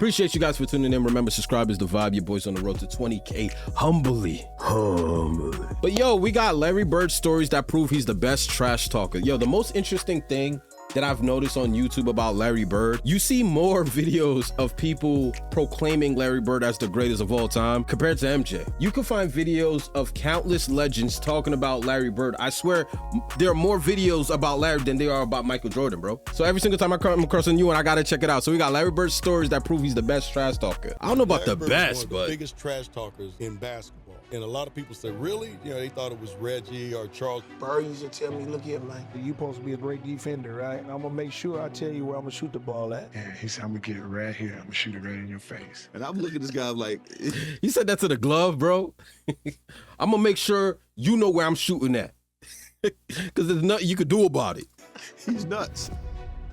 Appreciate you guys for tuning in. Remember, subscribe is the vibe. Your boys on the road to 20K humbly. But yo, we got Larry Bird stories that prove he's the best trash talker. Yo, the most interesting thing that I've noticed on YouTube about Larry Bird, you see more videos of people proclaiming Larry Bird as the greatest of all time compared to MJ. You can find videos of countless legends talking about Larry Bird. I swear there are more videos about Larry than there are about Michael Jordan, bro. So every single time I come across a new one, I gotta check it out. So we got Larry Bird stories that prove he's the best trash talker. I don't know about Larry the Bird best, was one of but the biggest trash talkers in basketball. And a lot of people say, really? You know, they thought it was Reggie or Charles. Bird used to tell me, look here, man. You supposed to be a great defender, right? And I'm gonna make sure I tell you where I'm gonna shoot the ball at. Yeah, he said, I'm gonna get it right here. I'm gonna shoot it right in your face. And I'm looking at this guy like, you said that to the glove, bro. I'm gonna make sure you know where I'm shooting at. Cause there's nothing you could do about it. he's nuts.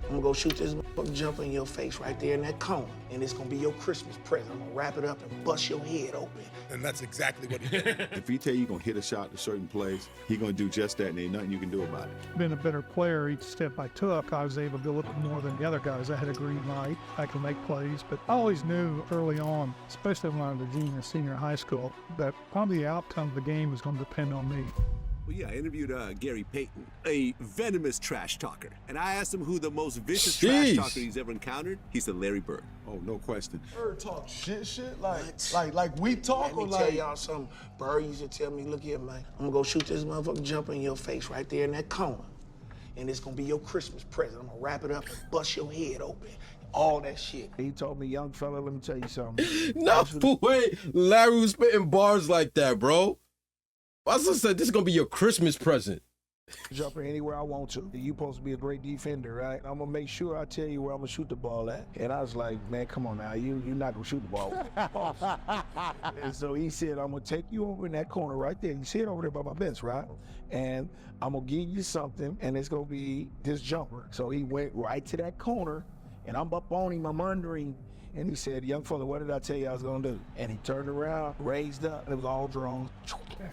I'm gonna go shoot this motherfucking jumper in your face right there in that corner. And it's gonna be your Christmas present. I'm gonna wrap it up and bust your head open. And that's exactly what he did. If he tell you gonna hit a shot in a certain place, he gonna do just that and ain't nothing you can do about it. Been a better player each step I took. I was able to look more than the other guys. I had a green light. I could make plays, but I always knew early on, especially when I was a junior, senior high school, that probably the outcome of the game was going to depend on me. Well, yeah, I interviewed Gary Payton, a venomous trash talker. And I asked him who the most vicious trash talker he's ever encountered. He said Larry Bird. Oh, no question. Bird talk shit, like we talk Let me tell y'all something. Bird used to tell me, look here, man. I'm gonna go shoot this motherfucking jumper in your face right there in that corner. And it's gonna be your Christmas present. I'm gonna wrap it up and bust your head open. All that shit. He told me, young fella, let me tell you something. No way Larry was spitting bars like that, bro. I just said, this is gonna be your Christmas present. Jumper anywhere I want to. You supposed to be a great defender, right? I'm gonna make sure I tell you where I'm gonna shoot the ball at. And I was like, man, come on now, you're not gonna shoot the ball. And so he said, I'm gonna take you over in that corner right there. You see it over there by my bench, right? And I'm gonna give you something, and it's gonna be this jumper. So he went right to that corner, and I'm up on him, I'm under him. And he said, young fella, what did I tell you I was gonna do? And he turned around, raised up, and it was all drawn.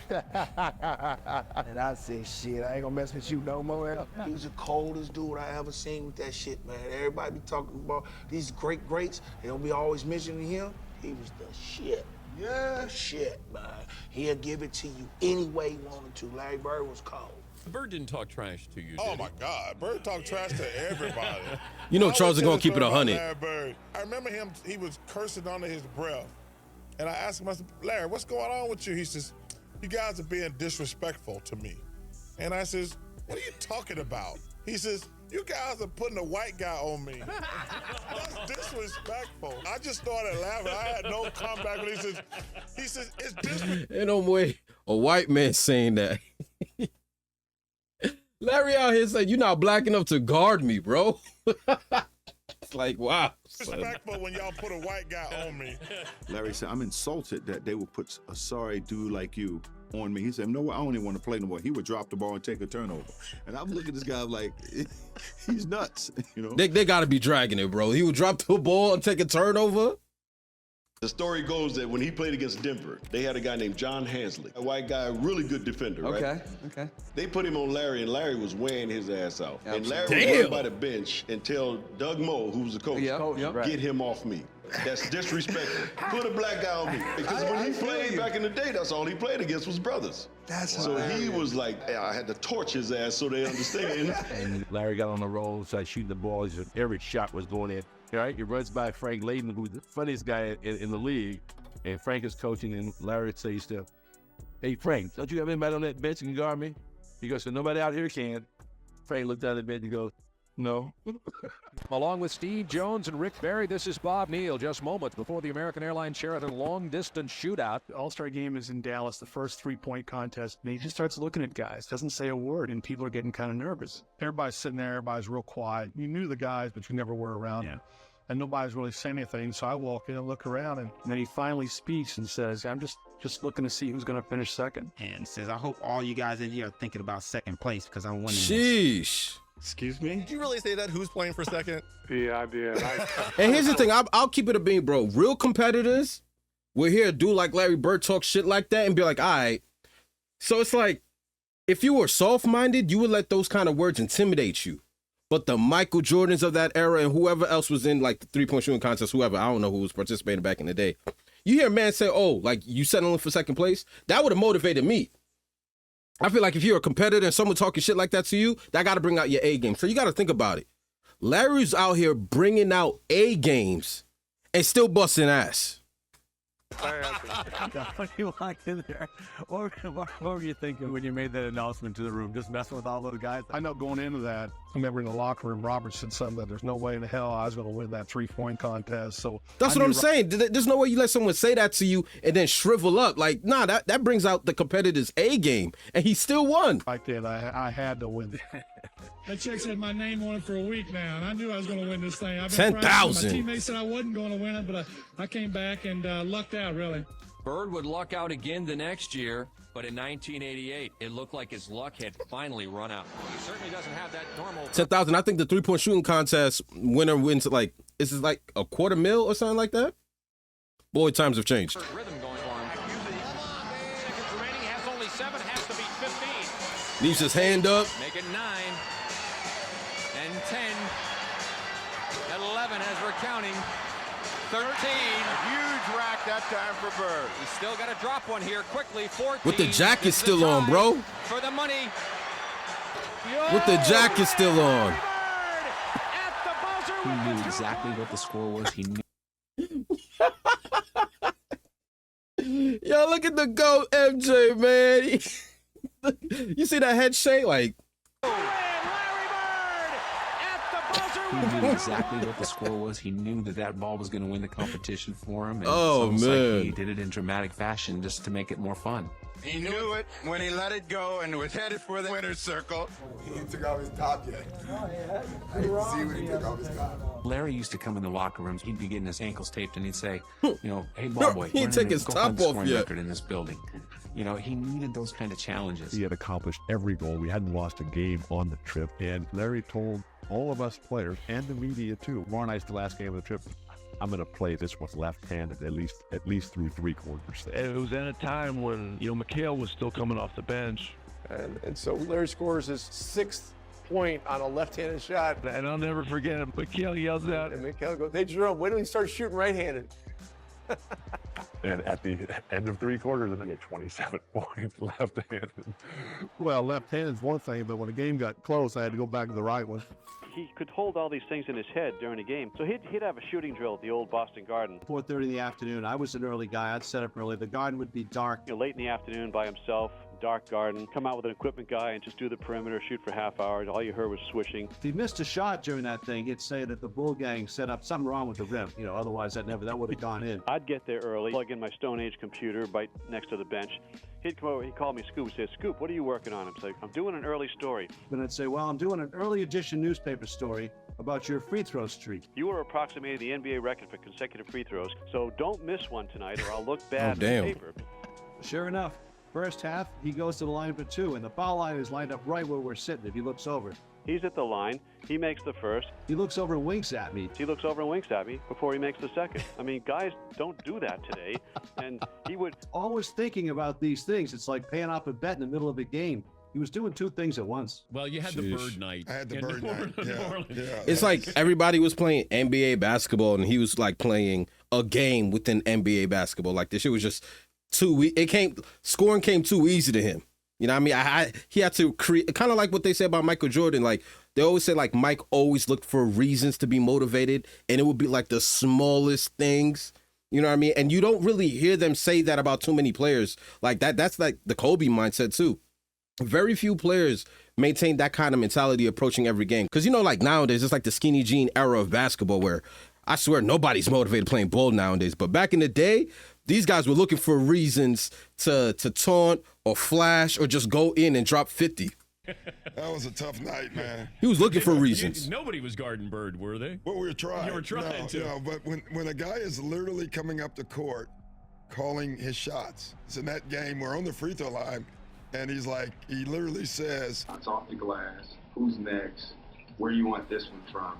And I said, shit, I ain't gonna mess with you no more. He was the coldest dude I ever seen with that shit, man. Everybody be talking about these greats. They don't be always mentioning him. He was the shit. Yeah. The shit, man. He'll give it to you any way he wanted to. Larry Bird was cold. Bird didn't talk trash to you, Oh my God, Bird talked trash to everybody. You know Charles is gonna keep it 100. Larry Bird. I remember him, he was cursing under his breath. And I asked him, I said, Larry, what's going on with you? He says, you guys are being disrespectful to me. And I says, what are you talking about? He says, you guys are putting a white guy on me. That's disrespectful. I just started laughing. I had no comeback when he says, it's disrespectful. Ain't no way a white man saying that. Larry out here saying, you're not black enough to guard me, bro. It's like, wow. Disrespectful when y'all put a white guy on me. Larry said, I'm insulted that they would put a sorry dude like you on me. He said, no, I don't even want to play no more. He would drop the ball and take a turnover. And I'm looking at this guy like, he's nuts, you know? They gotta be dragging it, bro. He would drop the ball and take a turnover. The story goes that when he played against Denver, they had a guy named John Hansley, a white guy, really good defender, right? Okay. They put him on Larry, and Larry was weighing his ass out. Absolutely. And Larry would run by the bench and tell Doug Moe, who was the coach, get him off me. That's disrespectful. Put a black guy on me. Because when he played back in the day, that's all he played against was brothers. So he was like, I had to torch his ass so they understand. And Larry got on the roll, started shooting the ball. Every shot was going in. All right, he runs by Frank Layden, who's the funniest guy in the league. And Frank is coaching, and Larry says to him, hey, Frank, don't you have anybody on that bench that can guard me? He goes, so nobody out here can. Frank looked down at the bench and goes, no. Along with Steve Jones and Rick Barry, this is Bob Neal. Just moments before the American Airlines Sheraton long-distance shootout. The All-Star game is in Dallas, the first three-point contest, and he just starts looking at guys, doesn't say a word, and people are getting kind of nervous. Everybody's sitting there, everybody's real quiet. You knew the guys, but you never were around them. And nobody's really saying anything, so I walk in and look around, and then he finally speaks and says, I'm just looking to see who's going to finish second. And says, I hope all you guys in here are thinking about second place because I'm winning. Sheesh. Excuse me? Did you really say that? Who's playing for second? Yeah, I did. And here's the thing, I'll keep it a bean, bro. Real competitors will hear a dude like Larry Bird talk shit like that and be like, all right. So it's like, if you were soft-minded, you would let those kind of words intimidate you. But But the Michael Jordans of that era and whoever else was in like the 3-point shooting contest, whoever, I don't know who was participating back in the day. You hear a man say, oh, like you settling for second place? That would have motivated me. I feel like if you're a competitor and someone talking shit like that to you, that got to bring out your A game. So you got to think about it. Larry's out here bringing out A games and still busting ass. When you walked in there, what were you thinking when you made that announcement to the room? Just messing with all those guys? I know going into that, I remember in the locker room, Robert said something that there's no way in the hell I was going to win that 3-point contest. So that's what I'm saying. There's no way you let someone say that to you and then shrivel up. Like, nah, that brings out the competitor's A game, and he still won. Right then, I had to win. That chick said my name on it for a week now, and I knew I was going to win this thing. I've been 10,000. My teammates said I wasn't going to win it, but I came back and lucked out, really. Bird would luck out again the next year, but in 1988, it looked like his luck had finally run out. He certainly doesn't have that normal. 10,000. I think the 3-point shooting contest winner wins like, is it like $250,000 or something like that? Boy, times have changed. Rhythm going for him. Seconds remaining, has only 7, has to beat 15. Leaves his hand up. Make it 9 and 10 and 11 as we're counting. 13. A huge rack that time for Bird. He's still got to drop one here quickly. 14. With the jacket still on, bro. For the money. With the jacket still on. He knew exactly what the score was. He knew. Yo, look at the GOAT MJ, man. You see that head shake? Like, he knew exactly what the score was. He knew that ball was going to win the competition for him. And oh, it's man. Like he did it in dramatic fashion just to make it more fun. He knew it when he let it go and was headed for the winner's circle. He didn't take off his top yet. I didn't see when he took off his top. Larry used to come in the locker rooms. He'd be getting his ankles taped, and he'd say, you know, hey, ball boy, he didn't take his top off yet. Record in this building. You know, he needed those kind of challenges. He had accomplished every goal. We hadn't lost a game on the trip, and Larry told all of us players and the media too. Tomorrow night's the last game of the trip. I'm going to play this with left-handed at least through 3 quarters. It was at a time when, you know, McHale was still coming off the bench. And so Larry scores his 6th point on a left-handed shot. And I'll never forget him. McHale yells out. And McHale goes, hey, Jerome, when do we start shooting right-handed? And at the end of 3 quarters, I get 27 points left-handed. Well, left-handed is one thing, but when the game got close, I had to go back to the right one. He could hold all these things in his head during a game. So he'd have a shooting drill at the old Boston Garden. 4:30 in the afternoon. I was an early guy. I'd set up early. The garden would be dark. You know, late in the afternoon by himself, dark garden. Come out with an equipment guy and just do the perimeter, shoot for half hour. All you heard was swishing. If he missed a shot during that thing, he'd say that the Bull Gang set up something wrong with the rim. You know, otherwise that would have gone in. I'd get there early, plug in my Stone Age computer right next to the bench. He'd come over, he'd call me Scoop, he'd say, Scoop, what are you working on? I'm saying, I'm doing an early story. Then I'd say, well, I'm doing an early edition newspaper story about your free throw streak. You are approximating the NBA record for consecutive free throws, so don't miss one tonight or I'll look bad damn. on paper. Sure enough, first half, he goes to the line for 2, and the foul line is lined up right where we're sitting if he looks over. He's at the line. He makes the first. He looks over and winks at me. He looks over and winks at me before he makes the second. I mean, guys don't do that today. And he would... Always thinking about these things. It's like paying off a bet in the middle of a game. He was doing 2 things at once. Well, you had the Bird night. I had the Bird night. Yeah. It's like everybody was playing NBA basketball, and he was like playing a game within NBA basketball. Like this shit was just too. Scoring came too easy to him. You know what I mean? He had to create, kind of like what they say about Michael Jordan. Like they always say, like Mike always looked for reasons to be motivated, and it would be like the smallest things. You know what I mean? And you don't really hear them say that about too many players. Like that. That's like the Kobe mindset too. Very few players maintain that kind of mentality approaching every game. Because, you know, like nowadays, it's like the skinny jean era of basketball where I swear nobody's motivated playing ball nowadays. But back in the day, these guys were looking for reasons to taunt or flash or just go in and drop 50. That was a tough night, man. He was looking for reasons. Nobody was guarding Bird, were they? Well, we were trying. You were trying to. No, but when a guy is literally coming up the court, calling his shots. It's in that game, we're on the free throw line, and he's like, he literally says, "It's off the glass. Who's next? Where do you want this one from?"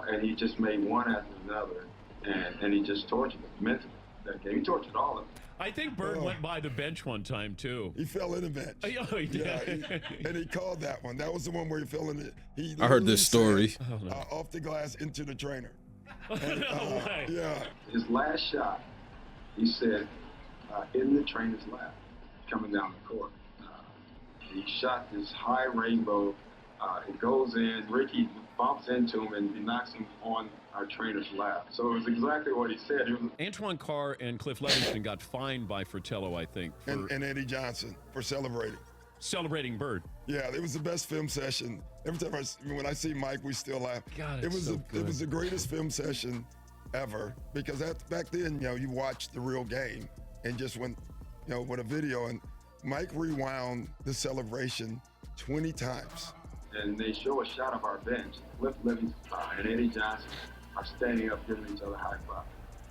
And he just made one after another, and he just tortured them mentally. that game. He tortured all of them. I think Bird went by the bench one time too. He fell in the bench. Oh, he did. Yeah, and he called that one. That was the one where he fell in it. I heard this story. Said, off the glass into the trainer. And, No way. Yeah. His last shot, he said, in the trainer's lap, coming down the court. He shot this high rainbow. It goes in. Ricky bumps into him and he knocks him on our trainer's lap. So it was exactly what he said. Antoine Carr and Cliff Levingston got fined by Fratello, I think. And Eddie Johnson for celebrating. Celebrating Bird. Yeah, it was the best film session. Every time when I see Mike, we still laugh. God, it was so it was the greatest film session ever because back then, you watched the real game and just went, with a video, and Mike rewound the celebration 20 times. And they show a shot of our bench. Cliff Livingston and Eddie Johnson are standing up giving each other high five.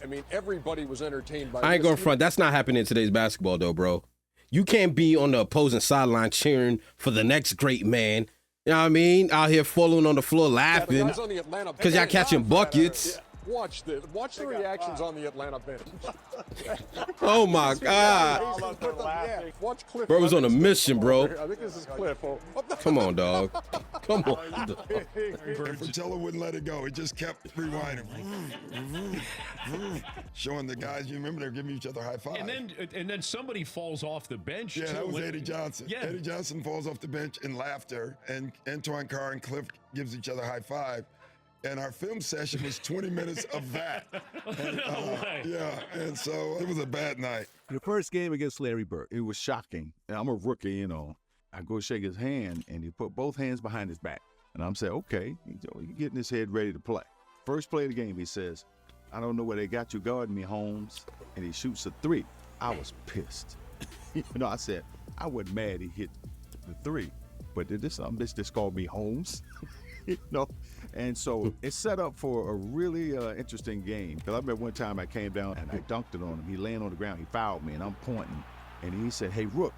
I mean, everybody was entertained by I ain't going front. That's not happening in today's basketball, though, bro. You can't be on the opposing sideline cheering for the next great man. You know what I mean? Out here falling on the floor laughing because y'all catching buckets. Watch the reactions on the Atlanta bench. Oh my God. Watch Cliff. Bro was on a mission, bro. I think this is Cliff. Come on, dog. Come on, dog. Fratello wouldn't let it go. He just kept rewinding. Showing the guys, you remember they're giving each other high five. And then somebody falls off the bench. Yeah, too. that was Eddie Johnson. Yeah. Eddie Johnson falls off the bench in laughter, and Antoine Carr and Cliff gives each other high five. And our film session was 20 minutes of that. And, yeah, and so it was a bad night. The first game against Larry Bird, it was shocking. And I'm a rookie, I go shake his hand, and he put both hands behind his back. And I'm saying, okay, he's getting his head ready to play. First play of the game, he says, I don't know where they got you guarding me, Holmes. And he shoots a three. I was pissed. I said, I wasn't mad he hit the three. But this bitch just called me Holmes. And so it set up for a really interesting game. Because I remember one time I came down and I dunked it on him. He laying on the ground. He fouled me, and I'm pointing. And he said, hey, Rook.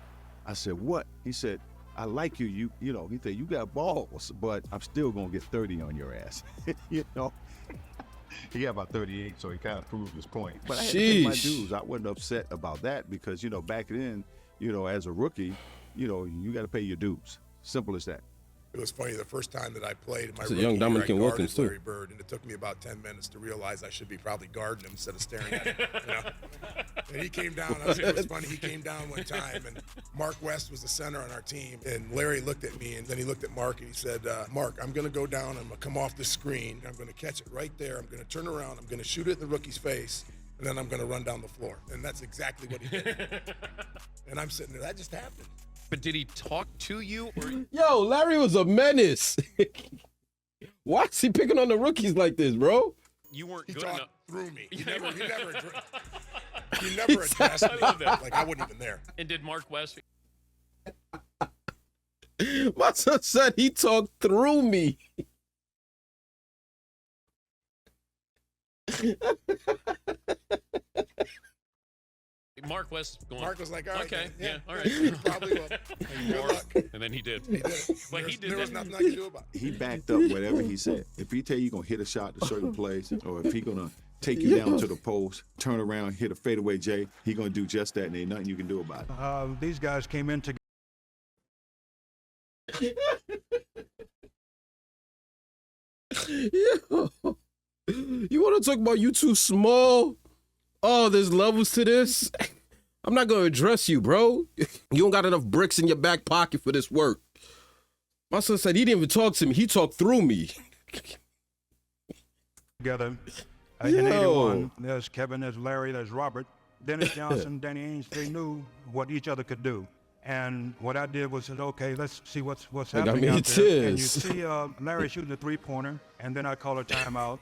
I said, what? He said, I like you. He said, you got balls, but I'm still going to get 30 on your ass. He got about 38, so he kind of proved his point. But I had to pay my dues. I wasn't upset about that because, back then, as a rookie, you got to pay your dues. Simple as that. It was funny, the first time that I played, my a young Dominican Wilkins, too. Larry Bird, and it took me about 10 minutes to realize I should be probably guarding him instead of staring at him. And he came down, it was funny, he came down one time, and Mark West was the center on our team, and Larry looked at me, and then he looked at Mark, and he said, Mark, I'm going to go down, I'm going to come off the screen, I'm going to catch it right there, I'm going to turn around, I'm going to shoot it in the rookie's face, and then I'm going to run down the floor. And that's exactly what he did. And I'm sitting there, that just happened. But did he talk to you? Or? Yo, Larry was a menace. Why is he picking on the rookies like this, bro? You weren't He good talked enough. through me. He never addressed me. Like I wasn't even there. And did Mark West? My son said he talked through me. Mark West going. Mark was like, all right. Okay, yeah, all right. Probably will. Good luck. And then he did. He did it. But he did there was that. nothing I could do about it. He backed up whatever he said. If he tell you going to hit a shot to certain place, or if he going to take you down to the post, turn around, hit a fadeaway J, he going to do just that, and ain't nothing you can do about it. These guys came in together. You want to talk about you too small? Oh, there's levels to this. I'm not going to address you, bro. You don't got enough bricks in your back pocket for this work. My son said he didn't even talk to me. He talked through me. Together. In 81, there's Kevin, there's Larry, there's Robert. Dennis Johnson, Danny Ainge, they knew what each other could do. And what I did was said, okay, let's see what's happening out there. And you see Larry shooting the three-pointer, and then I call a timeout,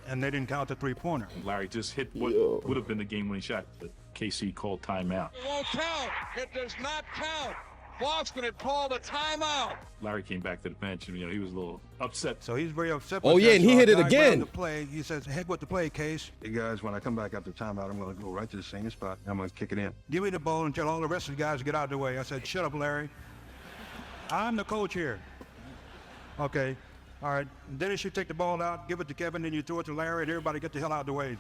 and they didn't count the three-pointer. Larry just hit what would have been the game-winning shot, but KC called timeout. It won't count. It does not count. Boston had called a timeout. Larry came back to the bench, and he was a little upset. So he's very upset. Oh, yeah, and he hit it again. The play, he says, head with the play, Case. Hey, guys, when I come back after timeout, I'm going to go right to the same spot. I'm going to kick it in. Give me the ball and tell all the rest of the guys to get out of the way. I said, shut up, Larry. I'm the coach here. Okay. All right. Dennis, you take the ball out, give it to Kevin, then you throw it to Larry, and everybody get the hell out of the way.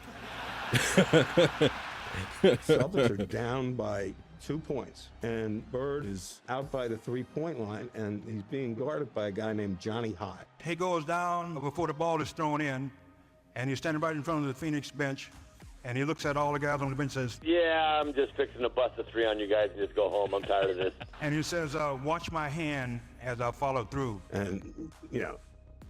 Celtics are down by 2 points, and Bird is out by the three-point line, and he's being guarded by a guy named Johnny High. He goes down before the ball is thrown in, and he's standing right in front of the Phoenix bench, and he looks at all the guys on the bench and says, "Yeah, I'm just fixing to bust a three on you guys and just go home. I'm tired of this." And he says, "Watch my hand as I follow through." And,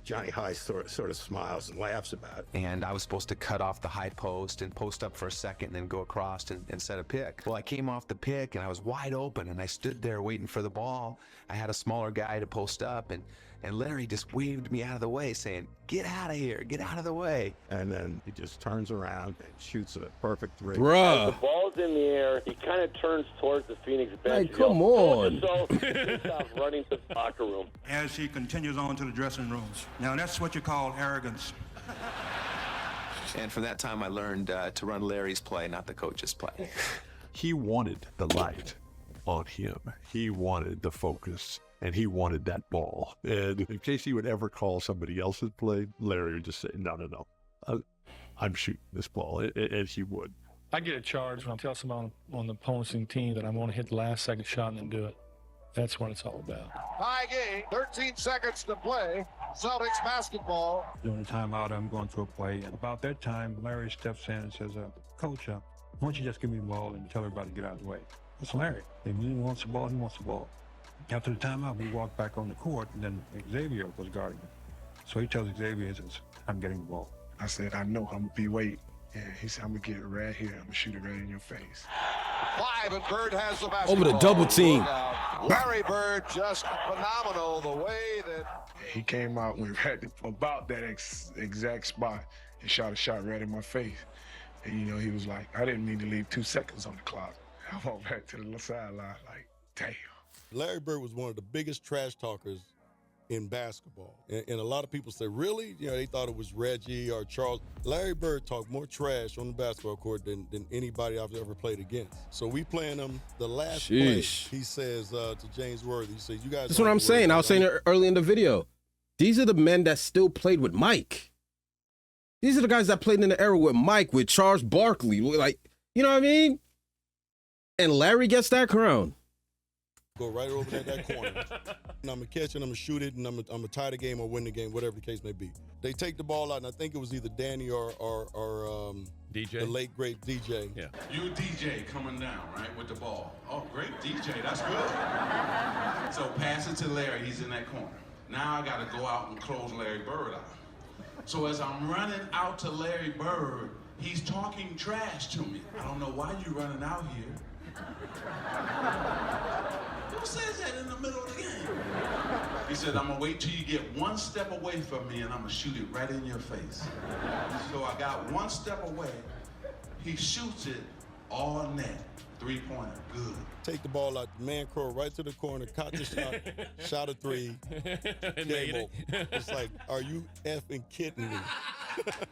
Johnny High sort of smiles and laughs about it. And I was supposed to cut off the high post and post up for a second and then go across and set a pick. Well, I came off the pick and I was wide open and I stood there waiting for the ball. I had a smaller guy to post up and Larry just waved me out of the way saying, "Get out of here, get out of the way." And then he just turns around and shoots a perfect three. As the ball's in the air, he kind of turns towards the Phoenix bench. Hey, come on. So he takes off running to the locker room. As he continues on to the dressing rooms. Now, that's what you call arrogance. And from that time, I learned to run Larry's play, not the coach's play. He wanted the light on him. He wanted the focus. And he wanted that ball. And if KC would ever call somebody else's play, Larry would just say, no. I'm shooting this ball. And he would. I get a charge when I tell someone on the opposing team that I'm going to hit the last second shot and then do it. That's what it's all about. Tie game, 13 seconds to play. Celtics basketball. During the timeout, I'm going through a play. And about that time, Larry steps in and says, "Coach, why don't you just give me the ball and tell everybody to get out of the way?" It's Larry. If he wants the ball, he wants the ball. After the timeout, we walked back on the court, and then Xavier was guarding him. So he tells Xavier, he says, "I'm getting the ball." I said, "I know, I'm going to be waiting." And he said, "I'm going to get it right here. I'm going to shoot it right in your face." 5, and Bird has the basketball. Over the double team. Larry Bird, just phenomenal the way that... He came out and went right about that exact spot and shot a shot right in my face. And, he was like, "I didn't mean to leave 2 seconds on the clock." I walked back to the sideline like, damn. Larry Bird was one of the biggest trash talkers in basketball. And a lot of people say, really? They thought it was Reggie or Charles. Larry Bird talked more trash on the basketball court than anybody I've ever played against. So we playing him the last play. He says to James Worthy, he says, "You guys..." That's what I'm saying. I was saying it early in the video. These are the men that still played with Mike. These are the guys that played in the era with Mike, with Charles Barkley. Like, you know what I mean? And Larry gets that crown. Go right over there, that corner. And I'm going to catch it, I'm going to shoot it, and I'm going to tie the game or win the game, whatever the case may be. They take the ball out, and I think it was either Danny or DJ? The late, great DJ. Yeah. You DJ coming down, right, with the ball. Oh, great DJ, that's good. So pass it to Larry, he's in that corner. Now I got to go out and close Larry Bird out. So as I'm running out to Larry Bird, he's talking trash to me. I don't know why you running out here. Who says that in the middle of the game? He said, "I'm gonna wait till you get 1 step away from me and I'm gonna shoot it right in your face." So I got 1 step away. He shoots it all net. 3-pointer, good. Take the ball out, man crow right to the corner, caught the shot, shot a 3, game over. It's like, are you effing kidding me?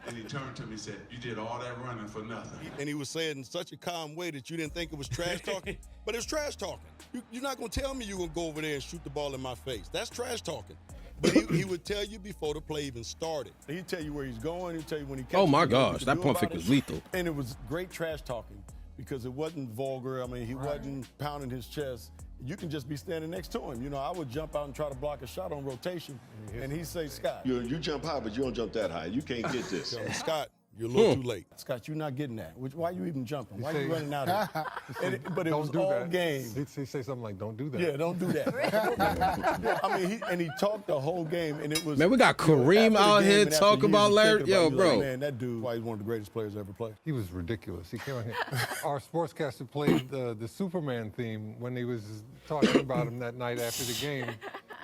And he turned to me and said, "You did all that running for nothing." And he was saying in such a calm way that you didn't think it was trash talking, but it's trash talking. You're not gonna tell me you're gonna go over there and shoot the ball in my face. That's trash talking. But he would tell you before the play even started. He'd tell you where he's going, he'd tell you when he catches Oh my it, gosh, that pump fake was lethal. And it was great trash talking because it wasn't vulgar. I mean, he wasn't pounding his chest. You can just be standing next to him. I would jump out and try to block a shot on rotation, and he'd say, "Scott, you jump high, but you don't jump that high. You can't get this." Scott, you're a little too late. Scott, you're not getting that. Why are you even jumping? Why are you running out of it? But it was all game. He'd say something like, "Don't do that." Yeah, don't do that. I mean, he talked the whole game, and it was... Man, we got Kareem out here talking about Larry. Yo, bro. Man, that dude, he's one of the greatest players ever played. He was ridiculous. He came on here. Our sportscaster played the Superman theme when he was talking about him that night after the game,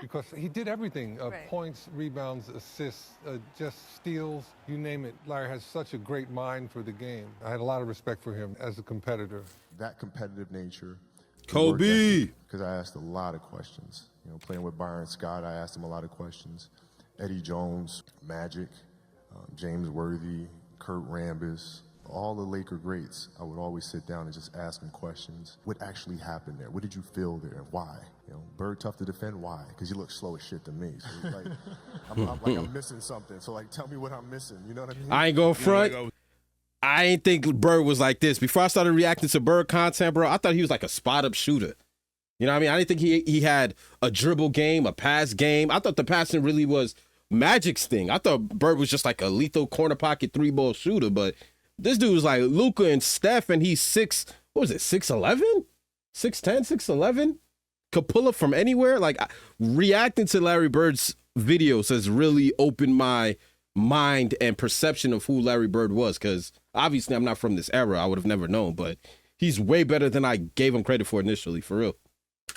because he did everything. Points, rebounds, assists, just steals, you name it. Larry has such a great mind for the game. I had a lot of respect for him as a competitor. That competitive nature. Kobe! Because I asked a lot of questions. Playing with Byron Scott, I asked him a lot of questions. Eddie Jones, Magic, James Worthy, Kurt Rambis, all the Laker greats, I would always sit down and just ask them questions. What actually happened there? What did you feel there? Why? Bird tough to defend. Why? Because you look slow as shit to me. So like, I'm missing something. So tell me what I'm missing. You know what I mean? I ain't going front. I ain't think Bird was like this. Before I started reacting to Bird content, bro, I thought he was like a spot-up shooter. You know what I mean? I didn't think he had a dribble game, a pass game. I thought the passing really was Magic's thing. I thought Bird was just like a lethal corner pocket 3-ball shooter, but this dude was like Luka and Steph, and he's 6'11"? 6'10", 6'11"? Could pull up from anywhere. Like, reacting to Larry Bird's videos has really opened my mind and perception of who Larry Bird was, because obviously I'm not from this era. I would have never known, but he's way better than I gave him credit for initially, for real.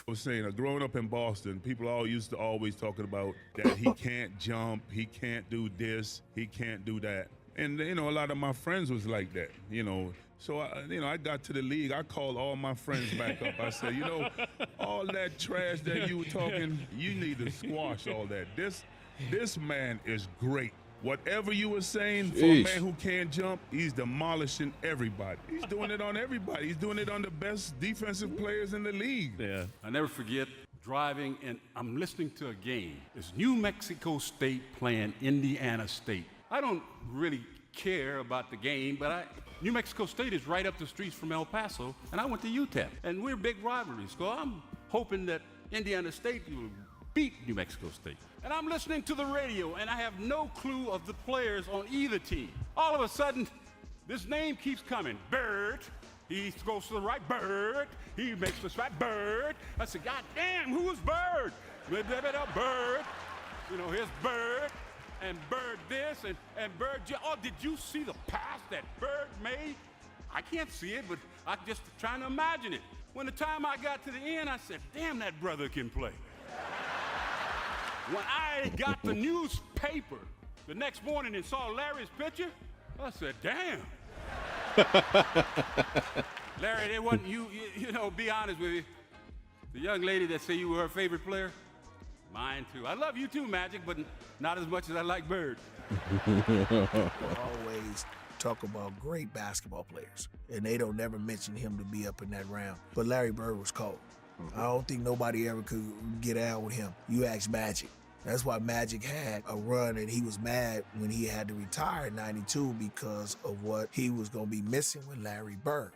I was saying, growing up in Boston, people used to always talking about that he can't jump, he can't do this, he can't do that. And, a lot of my friends was like that, So, I got to the league. I called all my friends back up. I said, all that trash that you were talking, you need to squash all that. This man is great. Whatever you were saying, for a man who can't jump, he's demolishing everybody. He's doing it on everybody. He's doing it on the best defensive players in the league. Yeah. I never forget driving, and I'm listening to a game. It's New Mexico State playing Indiana State. I don't really care about the game, but New Mexico State is right up the streets from El Paso, and I went to UTEP, and we're big rivalries. So I'm hoping that Indiana State will beat New Mexico State. And I'm listening to the radio, and I have no clue of the players on either team. All of a sudden, this name keeps coming. Bird. He goes to the right. Bird. He makes the shot. Bird. I said, God damn, who is Bird? Bird. Here's Bird. And Bird this, and Bird. Oh, did you see the pass that Bird made? I can't see it, but I'm just trying to imagine it. When the time I got to the end, I said, damn, that brother can play. When I got the newspaper the next morning and saw Larry's picture, I said, damn. Larry, they wasn't be honest with you. The young lady that said you were her favorite player, mine too. I love you too, Magic, but not as much as I like Bird. Always talk about great basketball players, and they don't never mention him to be up in that round. But Larry Bird was cold. I don't think nobody ever could get out with him. You ask Magic. That's why Magic had a run, and he was mad when he had to retire in '92 because of what he was going to be missing with Larry Bird.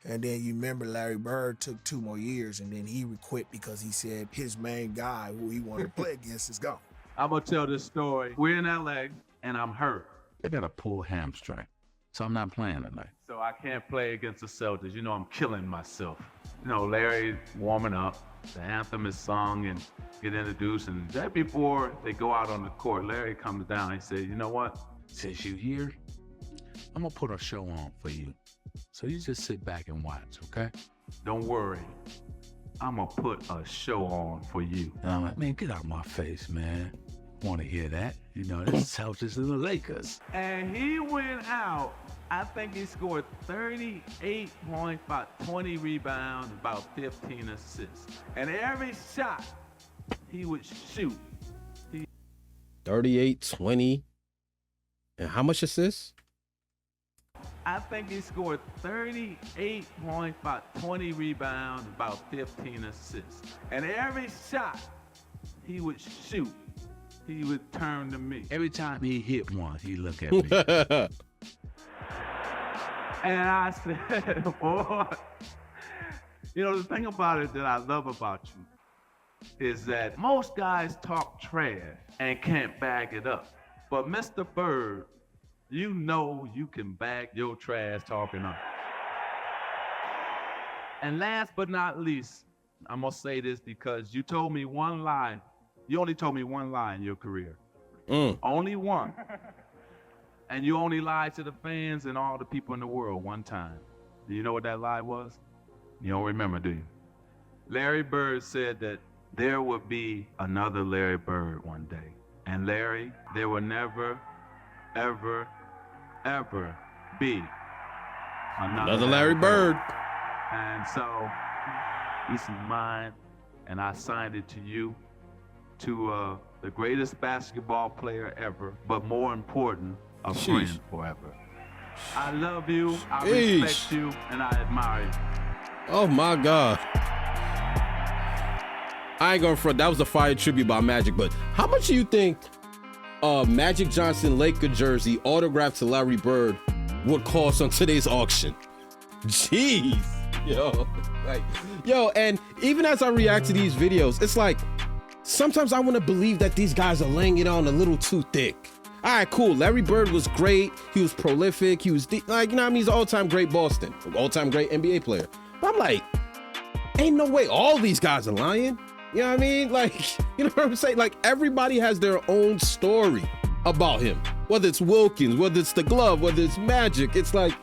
And then you remember Larry Bird took 2 more years, and then he quit because he said his main guy who he wanted to play against is gone. I'm going to tell this story. We're in L.A., and I'm hurt. I got a pulled hamstring, so I'm not playing tonight. So I can't play against the Celtics. I'm killing myself. Larry's warming up. The anthem is sung and get introduced. And right before they go out on the court, Larry comes down. He says, you know what? Since you're here, I'm going to put a show on for you. So you just sit back and watch, okay? Don't worry. I'm going to put a show on for you. And I'm like, man, get out of my face, man. Want to hear that? This Celtics and the Lakers. And he went out. I think he scored 38 points, about 20 rebounds, about 15 assists. And every shot he would shoot. 38, 20, and how much assists? I think he scored 38 points, about 20 rebounds, about 15 assists. And every shot he would shoot, he would turn to me. Every time he hit one, he look at me. And I said, boy, the thing about it that I love about you is that most guys talk trash and can't back it up. But Mr. Bird, you can back your trash talking up. And last but not least, I'm going to say this because you told me one lie. You only told me one lie in your career. Only one. And you only lied to the fans and all the people in the world one time. Do you know what that lie was? You don't remember, do you? Larry Bird said that there would be another Larry Bird one day. And Larry, there will never, ever, ever be another Larry Bird. And so, he's mine, and I signed it to you, to the greatest basketball player ever, but more important, a friend forever. I love you, I respect you, and I admire you. Oh my God. I ain't gonna front, that was a fire tribute by Magic, but how much do you think Magic Johnson Laker jersey autographed to Larry Bird would cost on today's auction. Jeez, yo, and even as I react to these videos, it's like, sometimes I want to believe that these guys are laying it on a little too thick. All right, cool. Larry Bird was great. He was prolific. He was like, you know what I mean? He's an all-time great Boston, all-time great NBA player. But I'm like, ain't no way all these guys are lying. You know what I mean? Like, you know what I'm saying? Like, everybody has their own story about him. Whether it's Wilkins, whether it's the glove, whether it's Magic. It's like,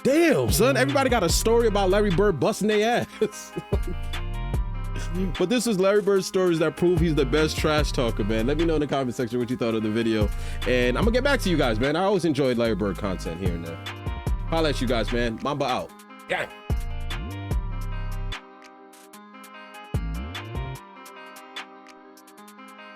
damn, son. Everybody got a story about Larry Bird busting their ass. But this is Larry Bird's stories that prove he's the best trash talker, man. Let me know in the comment section what you thought of the video. And I'm going to get back to you guys, man. I always enjoyed Larry Bird content here and there. Holla at you guys, man. Mamba out. Yeah.